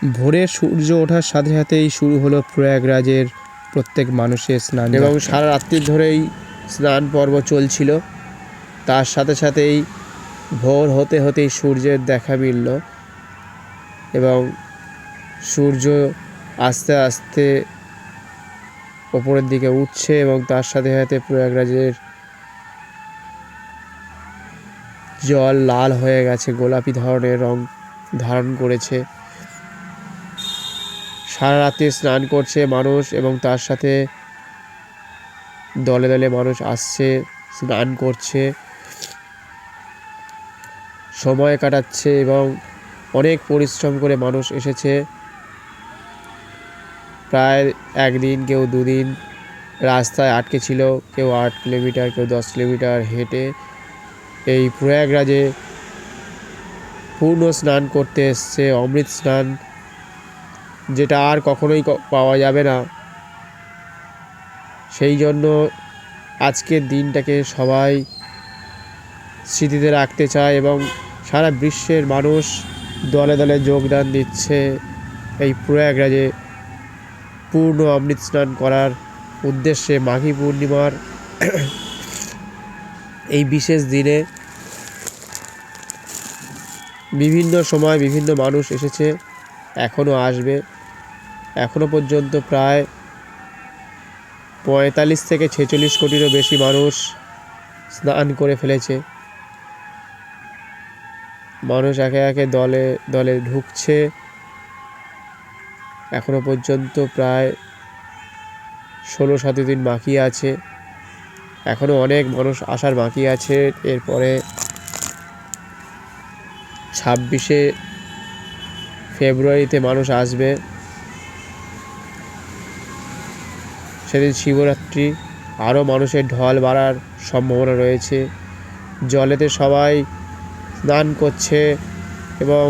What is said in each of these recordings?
ভোরে সূর্য ওঠার সাথে সাথেই শুরু হলো প্রয়াগরাজের প্রত্যেক মানুষের স্নান, এবং সারা রাত্রি ধরেই স্নান পর্ব চলছিল। তার সাথে সাথেই ভোর হতে হতেই সূর্যের দেখা মিলল, এবং সূর্য আস্তে আস্তে ওপরের দিকে উঠছে, এবং তার সাথে সাথে প্রয়াগরাজের জল লাল হয়ে গেছে, গোলাপি ধরনের রং ধারণ করেছে। সারা রাত্রি স্নান করছে মানুষ, এবং তার সাথে দলে দলে মানুষ আসছে, স্নান করছে, সময় কাটাচ্ছে, এবং অনেক পরিশ্রম করে মানুষ এসেছে। প্রায় একদিন, কেউ দুদিন রাস্তায় আটকে ছিল, কেউ 8 কিলোমিটার, কেউ 10 কিলোমিটার হেঁটে এই প্রয়াগরাজে পূর্ণ স্নান করতে এসছে। অমৃত স্নান, যেটা আর কখনোই পাওয়া যাবে না। সেই জন্য আজকের দিনটাকে সবাই স্মৃতিতে রাখতে চায়, এবং সারা বিশ্বের মানুষ দলে দলে যোগদান দিচ্ছে এই প্রয়াগরাজে পূর্ণ অমৃত স্নান করার উদ্দেশ্যে। মাঘী পূর্ণিমার এই বিশেষ দিনে বিভিন্ন সময় বিভিন্ন মানুষ এসেছে, এখনও আসবে। এখনও পর্যন্ত প্রায় 45 থেকে 46 কোটিরও বেশি মানুষ স্নান করে ফেলেছে। মানুষ একে একে দলে দলে ঢুকছে। এখনও পর্যন্ত প্রায় 16-17 দিন বাকি আছে, এখনও অনেক মানুষ আসার বাকি আছে। এরপরে 26শে ফেব্রুয়ারিতে মানুষ আসবে, সেদিন শিবরাত্রি। আরও মানুষের ঢল বাড়ার সম্ভাবনা রয়েছে। জলেতে সবাই স্নান করছে এবং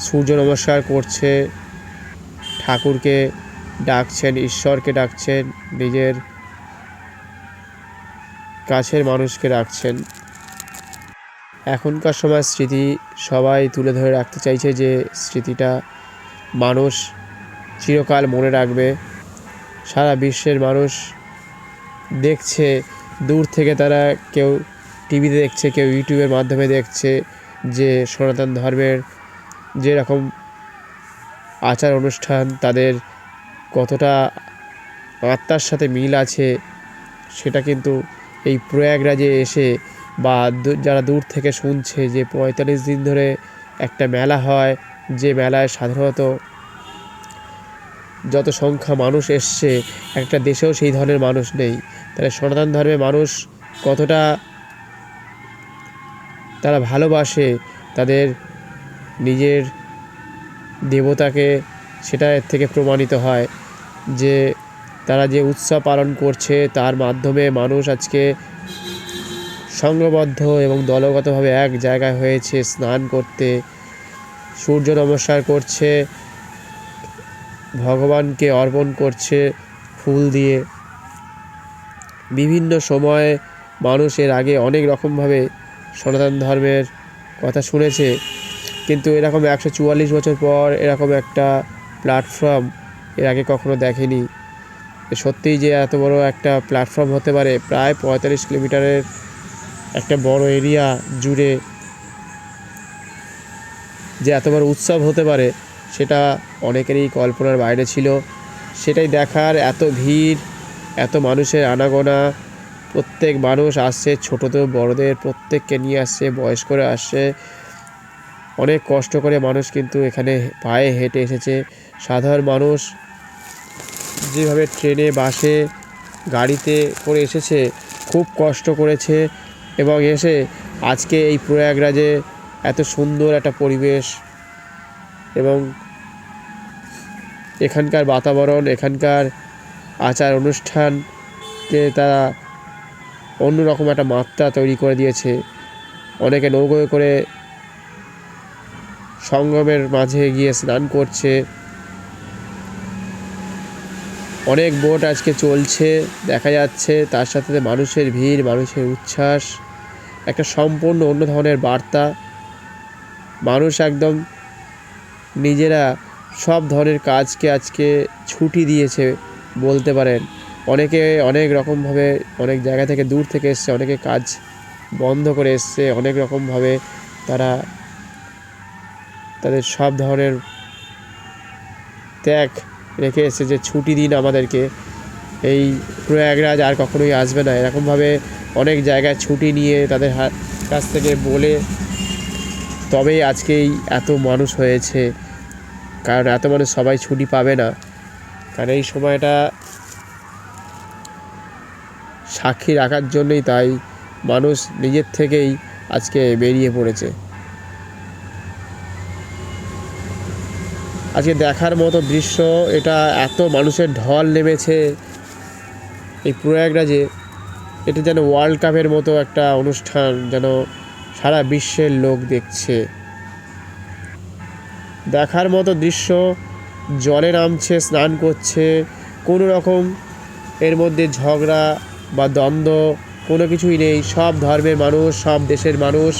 সূর্য নমস্কার করছে, ঠাকুরকে ডাকছেন, ঈশ্বরকে ডাকছেন, নিজের কাছের মানুষকে ডাকছেন। এখনকার সময় স্মৃতি সবাই তুলে ধরে রাখতে চাইছে, যে স্মৃতিটা মানুষ চিরকাল মনে রাখবে। সারা বিশ্বের মানুষ দেখছে, দূর থেকে তারা কেউ টিভিতে দেখছে, কেউ ইউটিউবের মাধ্যমে দেখছে, যে সনাতন ধর্মের যেরকম আচার অনুষ্ঠান তাদের কতটা আত্মার সাথে মিল আছে, সেটা কিন্তু এই প্রয়াগরাজে এসে বা যারা দূর থেকে শুনছে যে 45 দিন ধরে একটা মেলা হয়, যে মেলায় সাধারণত যত সংখ্যা মানুষ এসছে একটা দেশেও সেই ধরনের মানুষ নেই। তাহলে সনাতন ধর্মের মানুষ কতটা তারা ভালোবাসে তাদের নিজের দেবতাকে, সেটা এর থেকে প্রমাণিত হয়। যে তারা যে উৎসব পালন করছে তার মাধ্যমে মানুষ আজকে সংঘবদ্ধ এবং দলগতভাবে এক জায়গায় হয়েছে স্নান করতে, সূর্য নমস্কার করছে, ভগবানকে অর্পণ করছে ফুল দিয়ে। বিভিন্ন সময়ে মানুষ এর আগে অনেক রকমভাবে সনাতন ধর্মের কথা শুনেছে, কিন্তু এরকম 144 বছর পর এরকম একটা প্ল্যাটফর্ম এর আগে কখনো দেখেনি। সত্যিই যে এত বড় একটা প্ল্যাটফর্ম হতে পারে, প্রায় 45 কিলোমিটারের একটা বড় এরিয়া জুড়ে যে এত বড় উৎসব হতে পারে, সেটা অনেকেরই কল্পনার বাইরে ছিল। সেটাই দেখার এত ভিড়, এত মানুষের আনাগোনা, প্রত্যেক মানুষ আসছে, ছোটদের বড়দের প্রত্যেককে নিয়ে আসছে, বয়স্করা আসছে। অনেক কষ্ট করে মানুষ কিন্তু এখানে পায়ে হেঁটে এসেছে। সাধারণ মানুষ যেভাবে ট্রেনে, বাসে, গাড়িতে করে এসেছে, খুব কষ্ট করেছে, এবং এসে আজকে এই প্রয়াগরাজে এত সুন্দর একটা পরিবেশ এবং এখানকার বাতাবরণ, এখানকার আচার অনুষ্ঠানকে তারা অন্যরকম একটা মাত্রা তৈরি করে দিয়েছে। অনেকে নৌকোয় করে সঙ্গমের মাঝে গিয়ে স্নান করছে, অনেক বোট আজকে চলছে দেখা যাচ্ছে। তার সাথে মানুষের ভিড়, মানুষের উচ্ছ্বাস, একটা সম্পূর্ণ অন্য ধরনের বার্তা। মানুষ একদম নিজেরা সব ধরনের কাজকে আজকে ছুটি দিয়েছে বলতে পারেন। অনেকে অনেক রকমভাবে অনেক জায়গা থেকে দূর থেকে এসছে, অনেকে কাজ বন্ধ করে এসছে, অনেক রকমভাবে তারা তাদের সব ধরনের ত্যাগ রেখে এসছে যে ছুটি দিন আমাদেরকে, এই প্রয়াগরাজ আর কখনোই আসবে না। এরকমভাবে অনেক জায়গায় ছুটি নিয়ে তাদের কাছ থেকে বলে তবেই আজকেই এত মানুষ হয়েছে। কারণ এত মানুষ সবাই ছুটি পাবে না, কারণ এই সময়টা সাক্ষী রাখার জন্যই তাই মানুষ নিজের থেকেই আজকে বেরিয়ে পড়েছে। আজকে দেখার মতো দৃশ্য এটা, এত মানুষের ঢল নেমেছে এই প্রয়াগরাজে। এটা যেন ওয়ার্ল্ড কাপের মতো একটা অনুষ্ঠান, যেন সারা বিশ্বের লোক দেখছে। দেখার মতো দৃশ্য, জলে নামছে, স্নান করছে, কোনো রকম এর মধ্যে ঝগড়া বা দ্বন্দ্ব কোনো কিছুই নেই। সব ধর্মের মানুষ, সব দেশের মানুষ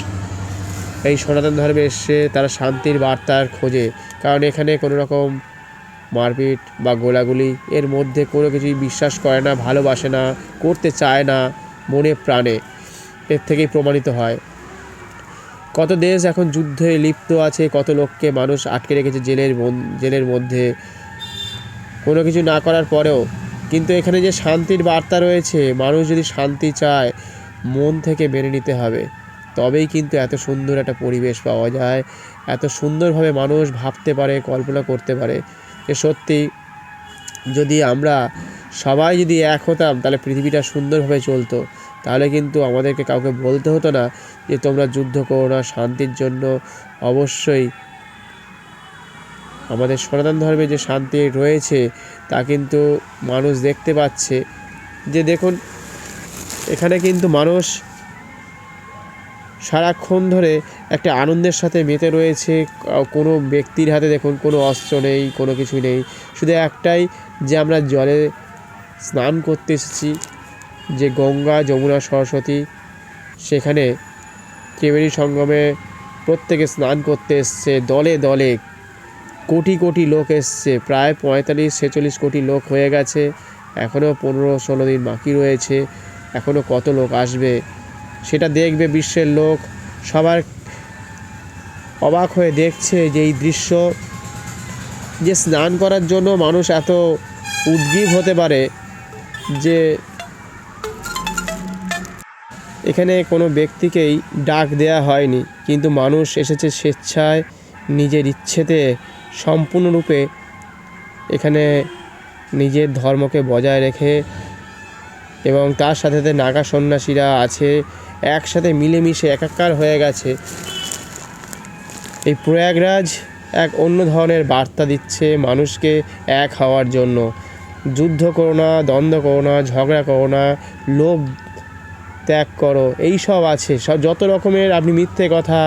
এই সনাতন ধর্মে এসছে তারা শান্তির বার্তার খোঁজে। কারণ এখানে কোনো রকম মারপিট বা গোলাগুলি এর মধ্যে কোনো কিছুই বিশ্বাস করে না, ভালোবাসে না, করতে চায় না মনে প্রাণে। এর থেকেই প্রমাণিত হয়। কত দেশ এখন যুদ্ধে লিপ্ত আছে, কত লোককে মানুষ আটকে রেখেছে জেলের মধ্যে কোনো কিছু না করার পরেও। কিন্তু এখানে যে শান্তির বার্তা রয়েছে, মানুষ যদি শান্তি চায় মন থেকে মেনে নিতে হবে, তবেই কিন্তু এত সুন্দর একটা পরিবেশ পাওয়া যায়, এত সুন্দরভাবে মানুষ ভাবতে পারে, কল্পনা করতে পারে। এ সত্যি যদি আমরা সবাই যদি এক হতাম তাহলে পৃথিবীটা সুন্দরভাবে চলতো। তাহলে কিন্তু আমাদেরকে কাউকে বলতে হতো না যে তোমরা যুদ্ধ করো না, শান্তির জন্য। অবশ্যই আমাদের সনাতন ধর্মে যে শান্তি রয়েছে তা কিন্তু মানুষ দেখতে পাচ্ছে। যে দেখুন এখানে কিন্তু মানুষ সারাক্ষণ ধরে একটা আনন্দের সাথে মেতে রয়েছে। কোনো ব্যক্তির হাতে দেখুন কোনো অস্ত্র নেই, কোনো কিছু নেই, শুধু একটাই যে আমরা জলে স্নান করতে এসেছি, যে গঙ্গা যমুনা সরস্বতী সেখানে ত্রিবেণী সঙ্গমে প্রত্যেকে স্নান করতে এসছে। দলে দলে কোটি কোটি লোক এসছে, প্রায় 45-46 কোটি লোক হয়ে গেছে। এখনও 15-16 দিন বাকি রয়েছে, এখনও কত লোক আসবে সেটা দেখবে বিশ্বের লোক। সবার অবাক হয়ে দেখছে যে এই দৃশ্য, যে স্নান করার জন্য মানুষ এত উদ্গ্রীব হতে পারে যে এখানে কোনো ব্যক্তিকেই ডাক দেয়া হয়নি, কিন্তু মানুষ এসেছে স্বেচ্ছায়, নিজের ইচ্ছেতে সম্পূর্ণরূপে এখানে নিজের ধর্মকে বজায় রেখে। এবং তার সাথে সাথে নাগা সন্ন্যাসীরা আছে, একসাথে মিলেমিশে একাকার হয়ে গেছে। এই প্রয়াগরাজ এক অন্য ধরনের বার্তা দিচ্ছে মানুষকে এক হওয়ার জন্য। যুদ্ধ করো না, দ্বন্দ্ব করো না, ঝগড়া করো না, লোভ ত্যাগ করো, এই সব আছে, সব যত রকমের আপনি মিথ্যে কথা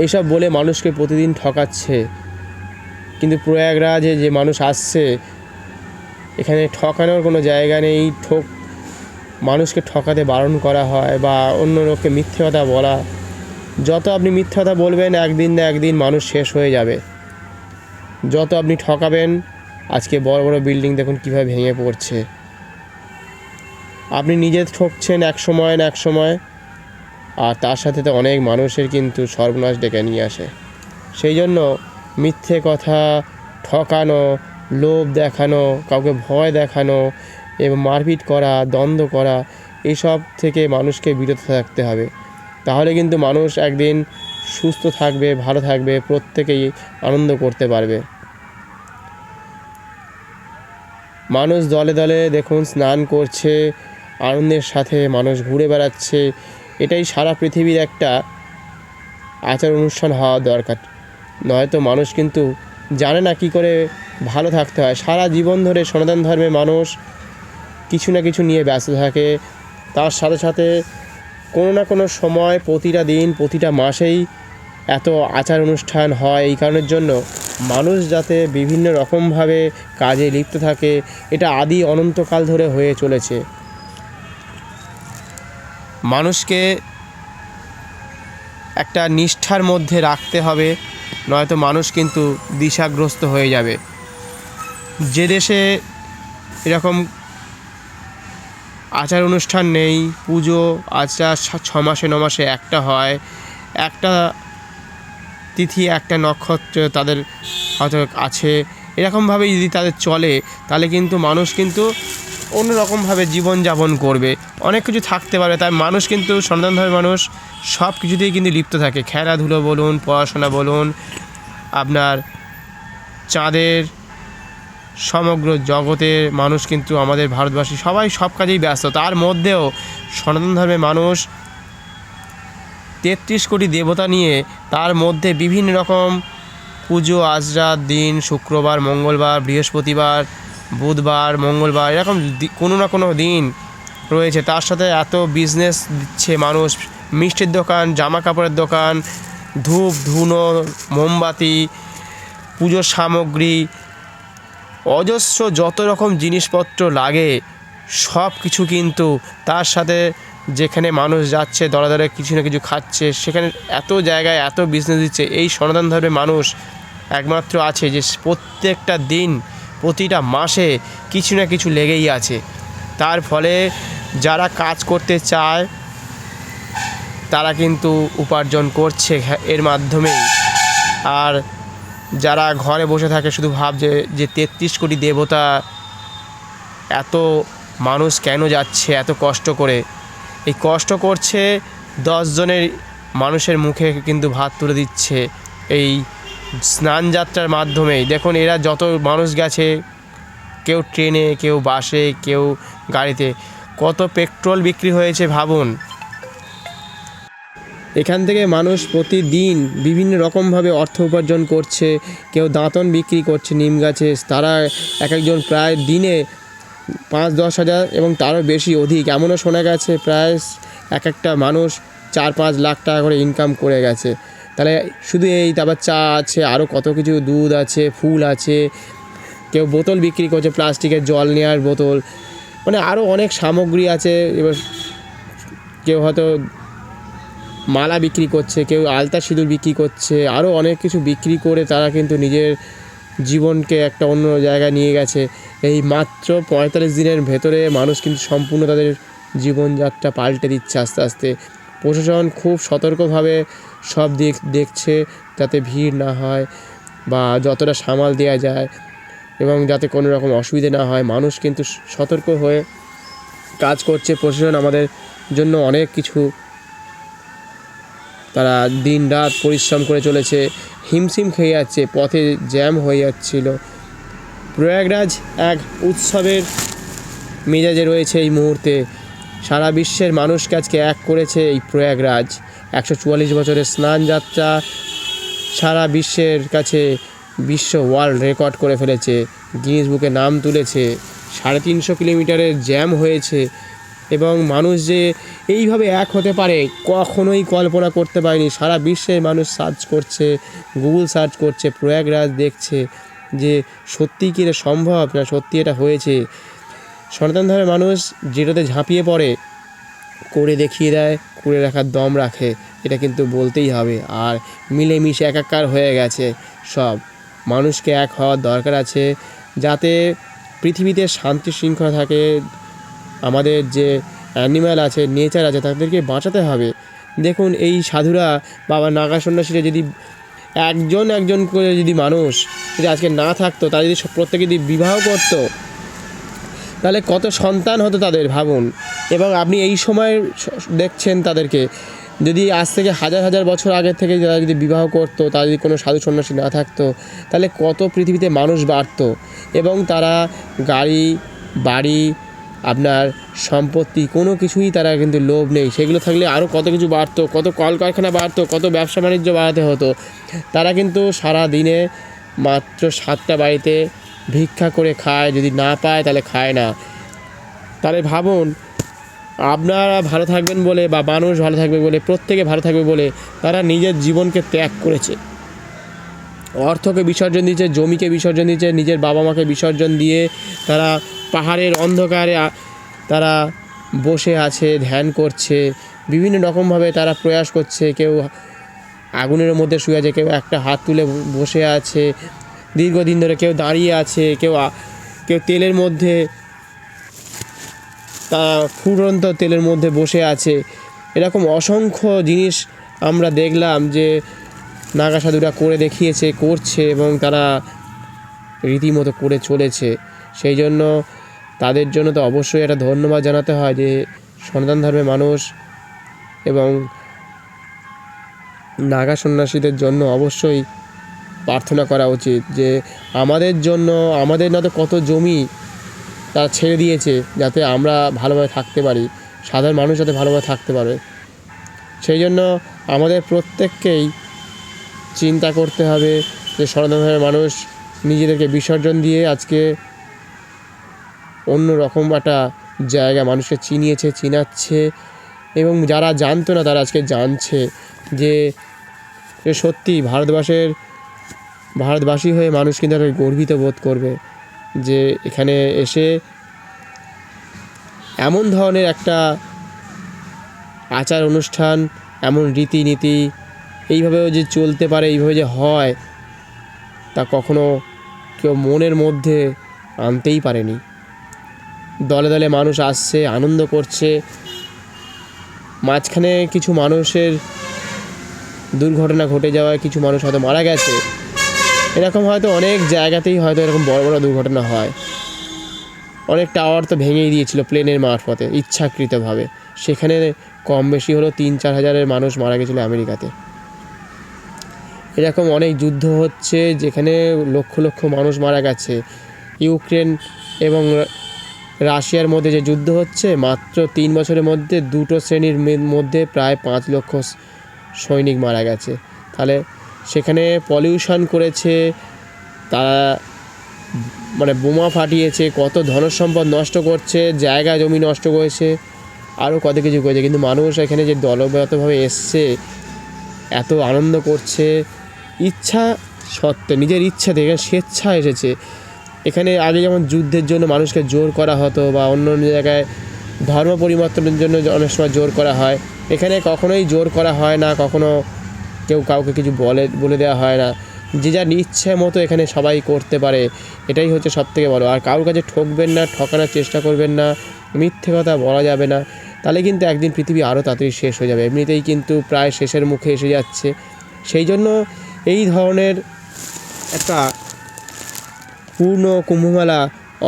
এইসব বলে মানুষকে প্রতিদিন ঠকাচ্ছে। কিন্তু প্রয়াগরাজে যে মানুষ আসছে, এখানে ঠকানোর কোনো জায়গা নেই। মানুষকে ঠকাতে বারণ করা হয় বা অন্য লোককে মিথ্যে কথা বলা। যত আপনি মিথ্যে কথা বলবেন একদিন না একদিন মানুষ শেষ হয়ে যাবে। যত আপনি ঠকাবেন, আজকে বড় বড় বিল্ডিং দেখুন কীভাবে ভেঙে পড়ছে। আপনি নিজে ঠকছেন এক সময় না এক সময়, আর তার সাথে তো অনেক মানুষের কিন্তু সর্বনাশ ডেকে নিয়ে আসে। সেই জন্য মিথ্যে কথা, ঠকানো, লোভ দেখানো, কাউকে ভয় দেখানো এবং মারপিট করা, দ্বন্দ্ব করা, এইসব থেকে মানুষকে বিরত থাকতে হবে। তাহলে কিন্তু মানুষ একদিন সুস্থ থাকবে, ভালো থাকবে, প্রত্যেকেই আনন্দ করতে পারবে। মানুষ দলে দলে দেখুন স্নান করছে, আনন্দের সাথে মানুষ ঘুরে বেড়াচ্ছে। এটাই সারা পৃথিবীর একটা আচার অনুষ্ঠান হওয়া দরকার, নয়তো মানুষ কিন্তু জানে না কী করে ভালো থাকতে হয়। সারা জীবন ধরে সনাতন ধর্মের মানুষ কিছু না কিছু নিয়ে ব্যস্ত থাকে, তার সাথে সাথে কোনো না কোনো সময় প্রতিটা দিন প্রতিটা মাসেই এত আচার অনুষ্ঠান হয়। এই কারণের জন্য মানুষ যাতে বিভিন্ন রকমভাবে কাজে লিপ্ত থাকে, এটা আদি অনন্তকাল ধরে হয়ে চলেছে। মানুষকে একটা নিষ্ঠার মধ্যে রাখতে হবে, নয়তো মানুষ কিন্তু দিশাগ্রস্ত হয়ে যাবে। যে দেশে এরকম আচার অনুষ্ঠান নেই, পুজো আচার 6 মাসে 9 মাসে একটা হয়, একটা তিথি একটা নক্ষত্র তাদের হয়তো আছে, এরকমভাবেই যদি তাদের চলে তাহলে কিন্তু মানুষ কিন্তু অন্যরকমভাবে জীবনযাপন করবে, অনেক কিছু থাকতে পারবে। তাই মানুষ কিন্তু সনাতন ধর্মের মানুষ সব কিছুতেই কিন্তু লিপ্ত থাকে, খেলাধুলো বলুন, পড়াশোনা বলুন, আপনার চাঁদের সমগ্র জগতের মানুষ কিন্তু আমাদের ভারতবাসী সবাই সব কাজেই ব্যস্ত। তার মধ্যেও সনাতন ধর্মের মানুষ 33 কোটি দেবতা নিয়ে তার মধ্যে বিভিন্ন রকম পুজো আজরার দিন, শুক্রবার, মঙ্গলবার, বৃহস্পতিবার, বুধবার, মঙ্গলবার, এরকম কোনো না কোনো দিন রয়েছে। তার সাথে এত বিজনেস দিচ্ছে মানুষ, মিষ্টির দোকান, জামা কাপড়ের দোকান, ধূপ ধুনো, মোমবাতি, পুজোর সামগ্রী, অজস্র যত রকম জিনিসপত্র লাগে সব কিছু কিন্তু তার সাথে যেখানে মানুষ যাচ্ছে দরে দরে কিছু না কিছু খাচ্ছে, সেখানে এত জায়গায় এত বিজনেস দিচ্ছে। এই সনাতন ধর্মের মানুষ একমাত্র আছে যে প্রত্যেকটা দিন প্রতিটা মাসে কিছু না কিছু লেগেই আছে। তার ফলে যারা কাজ করতে চায় তারা কিন্তু উপার্জন করছে এর মাধ্যমেই। আর যারা ঘরে বসে থাকে শুধু ভাবছে যে 33 কোটি দেবতা, এত মানুষ কেন যাচ্ছে এত কষ্ট করে, এই কষ্ট করছে 10 জনের মানুষের মুখে কিন্তু ভাত তুলে দিচ্ছে এই স্নান যাত্রার মাধ্যমেই। দেখুন এরা যত মানুষ গেছে, কেউ ট্রেনে, কেউ বাসে, কেউ গাড়িতে, কত পেট্রোল বিক্রি হয়েছে ভাবুন। এখান থেকে মানুষ প্রতিদিন বিভিন্ন রকমভাবে অর্থ উপার্জন করছে। কেউ দাঁতন বিক্রি করছে নিম গাছে, তারা এক একজন প্রায় দিনে 5-10 হাজার এবং তারও বেশি অধিক, এমনও শোনা গেছে প্রায় একটা মানুষ 4-5 লাখ টাকা করে ইনকাম করে গেছে। তাহলে শুধু এই, তারপর চা আছে, আরও কত কিছু, দুধ আছে, ফুল আছে, কেউ বোতল বিক্রি করছে, প্লাস্টিকের জল নেওয়ার বোতল, মানে আরও অনেক সামগ্রী আছে। এবার কেউ হয়তো মালা বিক্রি করছে, কেউ আলতা সিঁদুর বিক্রি করছে, আরও অনেক কিছু বিক্রি করে তারা কিন্তু নিজের জীবনকে একটা অন্য জায়গায় নিয়ে গেছে। এই মাত্র 45 দিনের ভেতরে মানুষ কিন্তু সম্পূর্ণ তাদের জীবনযাত্রা পাল্টে দিচ্ছে আস্তে আস্তে। প্রশাসন খুব সতর্কভাবে সব দিক দেখছে যাতে ভিড় না হয় বা যতটা সামাল দেওয়া যায় এবং যাতে কোনো রকম অসুবিধে না হয়। মানুষ কিন্তু সতর্ক হয়ে কাজ করছে। প্রশাসন আমাদের জন্য অনেক কিছু, তারা দিন রাত পরিশ্রম করে চলেছে, হিমশিম খেয়ে যাচ্ছে, পথে জ্যাম হয়ে যাচ্ছিল। প্রয়াগরাজ এক উৎসবের মেজাজে রয়েছে এই মুহূর্তে। সারা বিশ্বের মানুষকে আজকে এক করেছে এই প্রয়াগরাজ। 144 বছরের স্নান যাত্রা সারা বিশ্বের কাছে বিশ্ব ওয়ার্ল্ড রেকর্ড করে ফেলেছে, গিনেস বুকে নাম তুলেছে। 350 কিলোমিটারের জ্যাম হয়েছে এবং মানুষ যে এইভাবে এক হতে পারে কখনোই কল্পনা করতে পারেনি। সারা বিশ্বের মানুষ সার্চ করছে, গুগল সার্চ করছে, প্রয়াগরাজ দেখছে যে সত্যিই কি এটা সম্ভব, না সত্যি এটা হয়েছে। সনাতন ধর্মের মানুষ যেটাতে ঝাঁপিয়ে পড়ে করে দেখিয়ে দেয়, করে রাখার দম রাখে, এটা কিন্তু বলতেই হবে। আর মিলেমিশে একাকার হয়ে গেছে সব। মানুষকে এক হওয়ার দরকার আছে যাতে পৃথিবীতে শান্তি শৃঙ্খলা থাকে। আমাদের যে অ্যানিম্যাল আছে, নেচার আছে, তাদেরকে বাঁচাতে হবে। দেখুন এই সাধুরা, বাবা নাগা সন্ন্যাসীরা যদি একজন করে যদি মানুষ যদি আজকে না থাকতো, তারা যদি প্রত্যেকে যদি বিবাহ করতো তাহলে কত সন্তান হতো তাদের ভাবুন। এবং আপনি এই সময় দেখছেন তাদেরকে, যদি আজ থেকে হাজার বছর আগের থেকে যারা যদি বিবাহ করতো, তারা যদি কোনো সাধু সন্ন্যাসী না থাকতো, তাহলে কত পৃথিবীতে মানুষ বাড়তো। এবং তারা গাড়ি বাড়ি, আপনার সম্পত্তি, কোনো কিছুই তারা কিন্তু লোভ নেই, সেগুলো থাকলে আরও কত কিছু বাড়তো, কত কলকারখানা বাড়তো, কত ব্যবসা বাণিজ্য বাড়াতে হতো। তারা কিন্তু সারা দিনে মাত্র 7টা বাড়িতে ভিক্ষা করে খায়, যদি না পায় তাহলে খায় না। তাহলে ভাবুন, আপনারা ভালো থাকবেন বলে বা মানুষ ভালো থাকবে বলে, প্রত্যেকে ভালো থাকবে বলে তারা নিজের জীবনকে ত্যাগ করেছে, অর্থকে বিসর্জন দিয়েছে, জমিকে বিসর্জন দিয়েছে, নিজের বাবা মাকে বিসর্জন দিয়ে তারা পাহাড়ের অন্ধকারে তারা বসে আছে, ধ্যান করছে, বিভিন্ন রকমভাবে তারা প্রয়াস করছে। কেউ আগুনের মধ্যে শুয়ে আছে, কেউ একটা হাত তুলে বসে আছে দীর্ঘদিন ধরে, কেউ দাঁড়িয়ে আছে, কেউ তেলের মধ্যে, তা ফুটন্ত তেলের মধ্যে বসে আছে। এরকম অসংখ্য জিনিস আমরা দেখলাম যে নাগা সাধুরা করে দেখিয়েছে, করছে, এবং তারা রীতিমতো করে চলেছে। সেই জন্য তাদের জন্য তো অবশ্যই একটা ধন্যবাদ জানাতে হয় যে সনাতন ধর্মের মানুষ এবং নাগা সন্ন্যাসীদের জন্য অবশ্যই প্রার্থনা করা উচিত যে আমাদের জন্য, আমাদের না তো কত জমি তারা ছেড়ে দিয়েছে যাতে আমরা ভালোভাবে থাকতে পারি, সাধারণ মানুষ যাতে ভালোভাবে থাকতে পারে। সেই জন্য আমাদের প্রত্যেককেই চিন্তা করতে হবে যে সনাতন ধর্মের মানুষ নিজেদেরকে বিসর্জন দিয়ে আজকে অন্য রকম একটা জায়গা মানুষকে চিনাচ্ছে, এবং যারা জানতো না তারা আজকে জানছে যে সত্যি ভারতবাসী হয়ে মানুষ কিন্তু একটা গর্বিত বোধ করবে যে এখানে এসে এমন ধরনের একটা আচার অনুষ্ঠান, এমন রীতিনীতি এইভাবেও যে চলতে পারে, এইভাবে যে হয়, তা কখনো কেউ মনের মধ্যে আনতেই পারেনি। দলে দলে মানুষ আসছে, আনন্দ করছে। মাঝখানে কিছু মানুষের দুর্ঘটনা ঘটে যাওয়ায় কিছু মানুষ হয়তো মারা গেছে, এরকম হয়তো অনেক জায়গাতেই হয়তো এরকম বড় বড় দুর্ঘটনা হয়। অনেক টাওয়ার তো ভেঙেই দিয়েছিল প্লেনের মারফতে ইচ্ছাকৃতভাবে, সেখানে কম বেশি হলো 3-4 হাজারের মানুষ মারা গেছিলো আমেরিকাতে। এরকম অনেক যুদ্ধ হচ্ছে যেখানে লক্ষ লক্ষ মানুষ মারা গেছে। ইউক্রেন এবং রাশিয়ার মধ্যে যে যুদ্ধ হচ্ছে, মাত্র 3 বছরের মধ্যে দুটো শ্রেণীর মধ্যে প্রায় 5 লক্ষ সৈনিক মারা গেছে। তাহলে সেখানে পলিউশন করেছে তারা, মানে বোমা ফাটিয়েছে, কত ধনসম্পদ নষ্ট করছে, জায়গা জমি নষ্ট করেছে, আরও কত কিছু করেছে। কিন্তু মানুষ এখানে যে দলবদ্ধভাবে এসছে, এত আনন্দ করছে, ইচ্ছা সত্ত্বে, নিজের ইচ্ছা থেকে স্বেচ্ছা এসেছে। এখানে আগে যেমন যুদ্ধের জন্য মানুষকে জোর করা হতো বা অন্য অন্য জায়গায় ধর্ম পরিবর্তনের জন্য অনেক সময় জোর করা হয়, এখানে কখনোই জোর করা হয় না, কখনো কেউ কাউকে কিছু বলে দেওয়া হয় না। যে যার ইচ্ছে মতো এখানে সবাই করতে পারে, এটাই হচ্ছে সবথেকে বড়। আর কারোর কাছে ঠকবেন না, ঠকানোর চেষ্টা করবেন না, মিথ্যে কথা বলা যাবে না, তাহলে কিন্তু একদিন পৃথিবী আরও তাড়াতাড়ি শেষ হয়ে যাবে। এমনিতেই কিন্তু প্রায় শেষের মুখে এসে যাচ্ছে। সেই জন্য এই ধরনের একটা পূর্ণ কুম্ভমেলা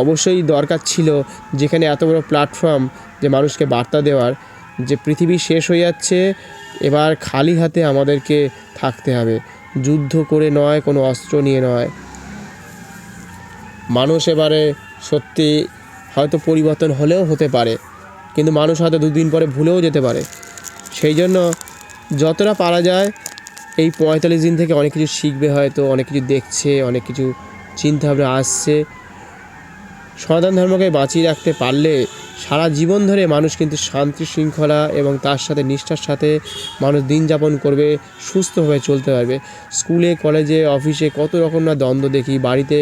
অবশ্যই দরকার ছিল, যেখানে এত বড় প্ল্যাটফর্ম যে মানুষকে বার্তা দেওয়ার যে পৃথিবী শেষ হয়ে যাচ্ছে, এবার খালি হাতে আমাদেরকে থাকতে হবে, যুদ্ধ করে নয়, কোনো অস্ত্র নিয়ে নয়। মানুষ এবারে সত্যি হয়তো পরিবর্তন হলেও হতে পারে, কিন্তু মানুষ হয়তো 2 দিন পরে ভুলেও যেতে পারে। সেই জন্য যতটা পারা যায় এই 45 দিন থেকে অনেক কিছু শিখবে, হয়তো অনেক কিছু দেখছে, অনেক কিছু চিন্তাভাবনা আসছে। সনাতন ধর্মকে বাঁচিয়ে রাখতে পারলে সারা জীবন ধরে মানুষ কিন্তু শান্তি শৃঙ্খলা এবং তার সাথে নিষ্ঠার সাথে মানুষ দিন যাপন করবে, সুস্থভাবে চলতে পারবে। স্কুলে কলেজে অফিসে কত রকম না দ্বন্দ্ব দেখি, বাড়িতে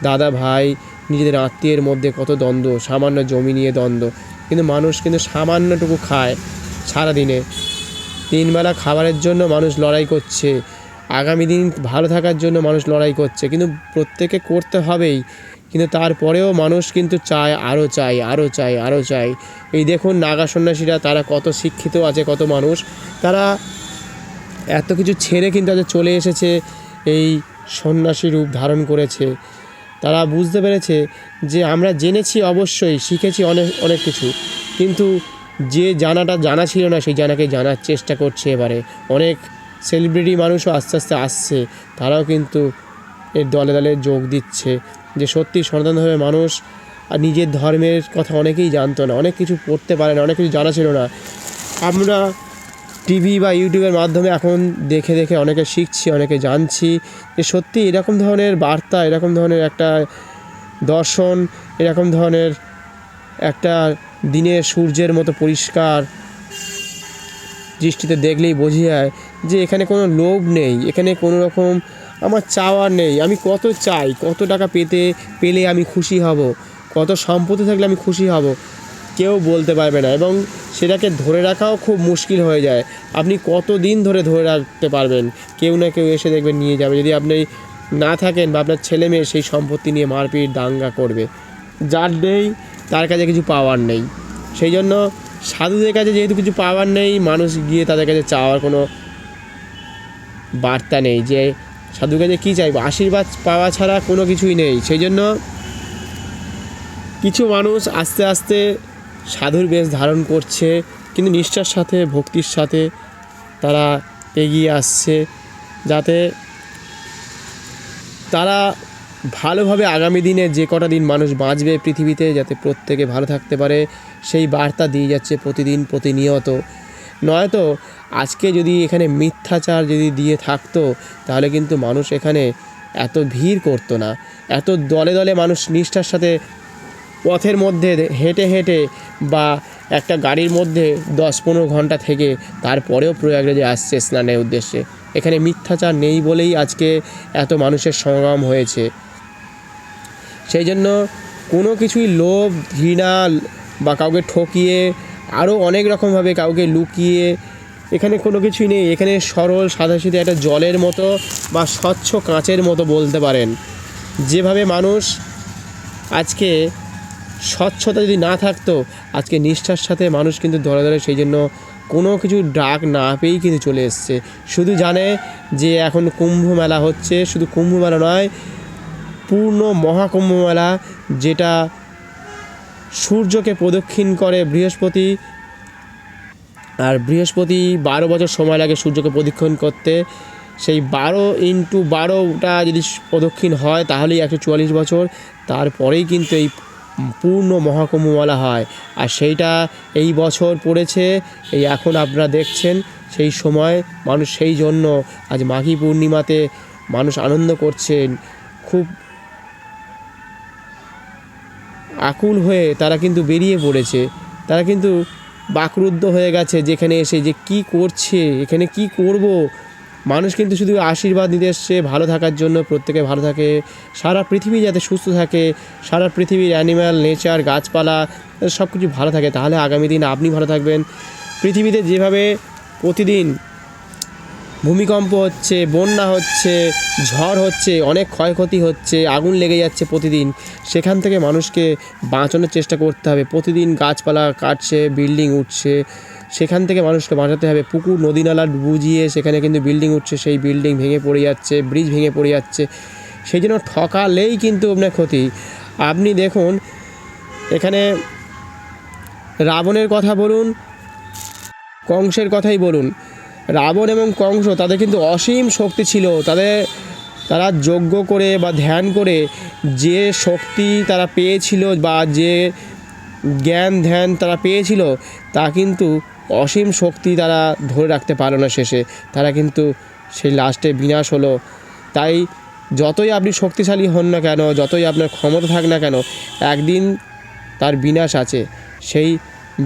দাদা ভাই নিজেদের আত্মীয়ের মধ্যে কত দ্বন্দ্ব, সামান্য জমি নিয়ে দ্বন্দ্ব, কিন্তু মানুষ কিন্তু সামান্যটুকু খায় সারাদিনে। 3 বেলা খাবারের জন্য মানুষ লড়াই করছে, আগামী দিন ভালো থাকার জন্য মানুষ লড়াই করছে, কিন্তু প্রত্যেকে করতে হবেই। কিন্তু তারপরেও মানুষ কিন্তু চায়, আরও চাই, আরও চাই, আরও চাই। এই দেখুন নাগা সন্ন্যাসীরা, তারা কত শিক্ষিত আছে, কত মানুষ, তারা এত কিছু ছেড়ে কিন্তু তাদের চলে এসেছে, এই সন্ন্যাসী রূপ ধারণ করেছে। তারা বুঝতে পেরেছে যে আমরা জেনেছি, অবশ্যই শিখেছি অনেক অনেক কিছু, কিন্তু যে জানা ছিল না সেই জানাকে জানার চেষ্টা করছে। এবারে অনেক সেলিব্রিটি মানুষও আস্তে আস্তে আসছে, তারাও কিন্তু এর দলে দলে যোগ দিচ্ছে যে সত্যি সনাতন ধর্মের মানুষ আর নিজের ধর্মের কথা অনেকেই জানতো না, অনেক কিছু পড়তে পারে না, অনেক কিছু জানা ছিল না। আমরা টিভি বা ইউটিউবের মাধ্যমে এখন দেখে দেখে অনেকে শিখছি, অনেকে জানছি যে সত্যি এরকম ধরনের বার্তা, এরকম ধরনের একটা দর্শন, এরকম ধরনের একটা দিনের সূর্যের মতো পরিষ্কার দৃষ্টিতে দেখলেই বোঝা যায় যে এখানে কোনো লোভ নেই, এখানে কোনো রকম আমার চাওয়ার নেই। আমি কত চাই, কত টাকা পেলে আমি খুশি হব, কত সম্পত্তি থাকলে আমি খুশি হব, কেউ বলতে পারবে না, এবং সেটাকে ধরে রাখাও খুব মুশকিল হয়ে যায়। আপনি কত দিন ধরে রাখতে পারবেন? কেউ না কেউ এসে দেখবেন নিয়ে যাবে। যদি আপনি না থাকেন বা আপনার ছেলে মেয়ে সেই সম্পত্তি নিয়ে মারপিট দাঙ্গা করবে। যার নেই তার কাছে কিছু পাওয়ার নেই। সেই জন্য সাধুদের কাছে যেহেতু কিছু পাওয়ার নেই, মানুষ গিয়ে তাদের কাছে চাওয়ার কোনো বার্তা নেই যে সাধুর কাছে কী চাইবো, আশীর্বাদ পাওয়া ছাড়া কোনো কিছুই নেই। সেই জন্য কিছু মানুষ আস্তে আস্তে সাধুর বেশ ধারণ করছে, কিন্তু নিষ্ঠার সাথে ভক্তির সাথে তারা এগিয়ে আসছে, যাতে তারা ভালোভাবে আগামী দিনে যে কটা দিন মানুষ বাঁচবে পৃথিবীতে, যাতে প্রত্যেকে ভালো থাকতে পারে সেই বার্তা দিয়ে যাচ্ছে প্রতিদিন প্রতিনিয়ত। নয়তো আজকে যদি এখানে মিথ্যাচার যদি দিয়ে থাকতো, তাহলে কিন্তু মানুষ এখানে এত ভিড় করতো না। এত দলে দলে মানুষ নিষ্ঠার সাথে পথের মধ্যে হেঁটে হেঁটে বা একটা গাড়ির মধ্যে 10-15 ঘন্টা থেকে তারপরেও প্রয়াগরাজে আসছে স্নানের উদ্দেশ্যে। এখানে মিথ্যাচার নেই বলেই আজকে এত মানুষের সমাগম হয়েছে। সেই জন্য কোনো কিছুই লোভ, ঘৃণা বা কাউকে ঠকিয়ে আরও অনেক রকমভাবে কাউকে লুকিয়ে এখানে কোনো কিছুই নেই। এখানে সরল সাদাসিধে একটা জলের মতো বা স্বচ্ছ কাঁচের মতো বলতে পারেন। যেভাবে মানুষ আজকে স্বচ্ছতা যদি না থাকতো, আজকে নিষ্ঠার সাথে মানুষ কিন্তু ধরে ধরে সেই জন্য কোনো কিছু ডাক না পেয়েই কিন্তু চলে এসছে। শুধু জানে যে এখন কুম্ভ মেলা হচ্ছে, শুধু কুম্ভ মেলা নয়, পূর্ণ মহাকুম্ভ মেলা, যেটা সূর্যকে প্রদক্ষিণ করে বৃহস্পতি, আর বৃহস্পতি 12 বছর সময় লাগে সূর্যকে প্রদক্ষিণ করতে। সেই 12x12টা যদি প্রদক্ষিণ হয় তাহলেই 144 বছর, তারপরেই কিন্তু এই পূর্ণ মহাকুম্ভ মেলা হয়। আর সেইটা এই বছর পড়েছে, এই এখন আপনারা দেখছেন। সেই সময় মানুষ সেই জন্য আজ মাঘী পূর্ণিমাতে মানুষ আনন্দ করছেন, খুব আকুল হয়ে তারা কিন্তু বেরিয়ে পড়েছে। তারা কিন্তু বাকরুদ্ধ হয়ে গেছে যেখানে এসে, যে কি করছে এখানে, কি করব। মানুষ কিন্তু শুধু আশীর্বাদ নিতে এসছে, ভালো থাকার জন্য, প্রত্যেকে ভালো থাকে, সারা পৃথিবী যাতে সুস্থ থাকে, সারা পৃথিবীর অ্যানিম্যাল, নেচার, গাছপালা সব কিছু ভালো থাকে, তাহলে আগামী দিন আপনি ভালো থাকবেন। পৃথিবীতে যেভাবে প্রতিদিন ভূমিকম্প হচ্ছে, বন্যা হচ্ছে, ঝড় হচ্ছে, অনেক ক্ষয়ক্ষতি হচ্ছে, আগুন লেগে যাচ্ছে প্রতিদিন, সেখান থেকে মানুষকে বাঁচানোর চেষ্টা করতে হবে। প্রতিদিন গাছপালা কাটছে, বিল্ডিং উঠছে, সেখান থেকে মানুষকে বাঁচাতে হবে। পুকুর নদী নালা বুঝিয়ে সেখানে কিন্তু বিল্ডিং উঠছে, সেই বিল্ডিং ভেঙে পড়ে যাচ্ছে, ব্রিজ ভেঙে পড়ে যাচ্ছে। সেই জন্য ঠকালেই কিন্তু আপনার ক্ষতি। আপনি দেখুন এখানে রাবণের কথা বলুন, কংসের কথাই বলুন, রাবণ এবং কংস তাদের কিন্তু অসীম শক্তি ছিল। তারা যজ্ঞ করে বা ধ্যান করে যে শক্তি তারা পেয়েছিল বা যে জ্ঞান ধ্যান তারা পেয়েছিল, তা কিন্তু অসীম শক্তি তারা ধরে রাখতে পারলো না। শেষে তারা কিন্তু সেই লাস্টে বিনাশ হলো। তাই যতই আপনি শক্তিশালী হন না কেন, যতই আপনার ক্ষমতা থাক না কেন, একদিন তার বিনাশ আছে। সেই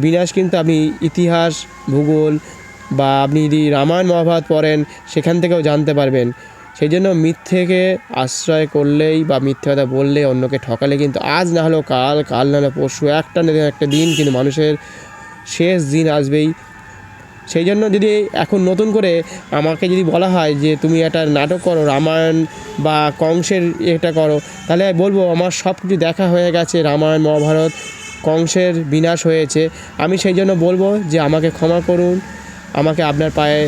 বিনাশ কিন্তু আপনি ইতিহাস, ভূগোল বা আপনি যদি রামায়ণ মহাভারত পড়েন সেখান থেকেও জানতে পারবেন। সেই জন্য মিথ্যেকে আশ্রয় করলেই বা মিথ্যে কথা বললে, অন্যকে ঠকালে কিন্তু আজ না হলেও কাল, কাল না হলেও পরশু, একটা না একটা দিন কিন্তু মানুষের শেষ দিন আসবেই। সেই জন্য যদি এখন নতুন করে আমাকে যদি বলা হয় যে তুমি একটা নাটক করো, রামায়ণ বা কংসের এটা করো, তাহলে বলবো আমার সব কিছু দেখা হয়ে গেছে, রামায়ণ মহাভারত, কংসের বিনাশ হয়েছে। আমি সেই জন্য বলবো যে আমাকে ক্ষমা করুন, আমাকে আপনার পায়ে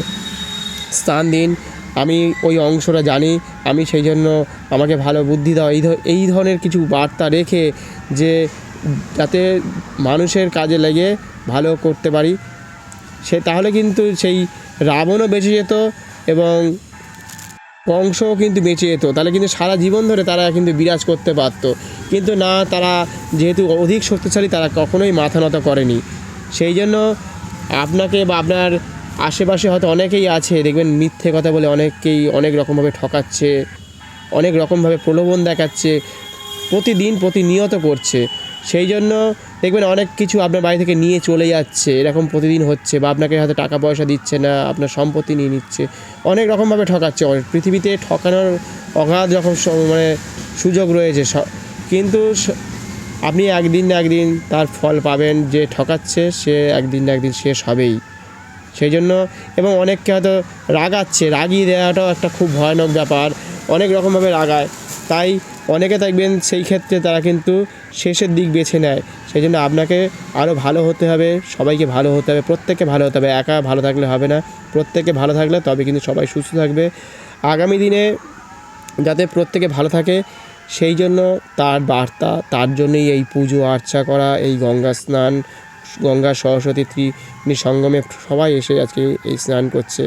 স্থান দিন, আমি ওই অংশটা জানি, আমি সেই জন্য আমাকে ভালো বুদ্ধি দাও, এই ধরনের কিছু বার্তা রেখে, যে যাতে মানুষের কাজে লেগে ভালো করতে পারি। তাহলে কিন্তু সেই রাবণও বেঁচে যেত এবং কংসও কিন্তু বেঁচে যেত। তাহলে কিন্তু সারা জীবন ধরে তারা কিন্তু বিরাজ করতে পারত। কিন্তু না, তারা যেহেতু অধিক শক্তিশালী, তারা কখনোই মাথা নত করেনি। সেই জন্য আপনাকে বা আপনার আশেপাশে হয়তো অনেকেই আছে, দেখবেন মিথ্যে কথা বলে অনেককেই অনেক রকমভাবে ঠকাচ্ছে, অনেক রকমভাবে প্রলোভন দেখাচ্ছে, প্রতিদিন প্রতিনিয়ত করছে। সেই জন্য দেখবেন অনেক কিছু আপনার বাড়ি থেকে নিয়ে চলে যাচ্ছে, এরকম প্রতিদিন হচ্ছে, বা আপনাকে হয়তো টাকা পয়সা দিচ্ছে না, আপনার সম্পত্তি নিয়ে নিচ্ছে, অনেক রকমভাবে ঠকাচ্ছে। পৃথিবীতে ঠকানোর অগাধ রকম সুযোগ রয়েছে। কিন্তু আপনি একদিন না একদিন তার ফল পাবেন। যে ঠকাচ্ছে সে একদিন না একদিন শেষ হবেই। সেই জন্য এবং অনেককে হয়তো রাগাচ্ছে, রাগিয়ে দেওয়াটাও একটা খুব ভয়ানক ব্যাপার, অনেক রকমভাবে রাগায়। তাই অনেকে দেখবেন সেই ক্ষেত্রে তারা কিন্তু শেষের দিক বেছে নেয়। সেই জন্য আপনাকে আরও ভালো হতে হবে, সবাইকে ভালো হতে হবে, প্রত্যেককে ভালো হতে হবে। একা ভালো থাকলে হবে না, প্রত্যেকে ভালো থাকলে তবে কিন্তু সবাই সুস্থ থাকবে। আগামী দিনে যাতে প্রত্যেকে ভালো থাকে সেই জন্য তার বার্তা, তার জন্যই এই পুজো আর্চা করা, এই গঙ্গা স্নান, গঙ্গা সরস্বতী ত্রিবেণী সঙ্গমে সবাই এসে আজকে এই স্নান করছে।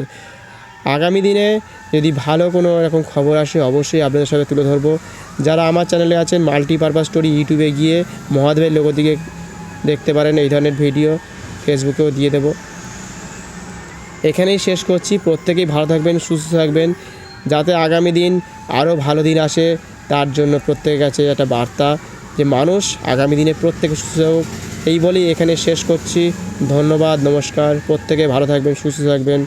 আগামী দিনে যদি ভালো কোনো এরকম খবর আসে অবশ্যই আপনাদের সাথে তুলে ধরবো। যারা আমার চ্যানেলে আছেন মাল্টিপারপাস স্টোরি, ইউটিউবে গিয়ে মহাদেবের লোগো দিকে দেখতে পারেন এই ধরনের ভিডিও, ফেসবুকেও দিয়ে দেবো। এখানেই শেষ করছি। প্রত্যেকেই ভালো থাকবেন, সুস্থ থাকবেন, যাতে আগামী দিন আরও ভালো দিন আসে তার জন্য প্রত্যেকের কাছে একটা বার্তা যে মানুষ আগামী দিনে প্রত্যেকে সুস্থ হোক। এই বলেই এখানে শেষ করছি। ধন্যবাদ, নমস্কার। প্রত্যেকে ভালো থাকবেন, সুস্থ থাকবেন।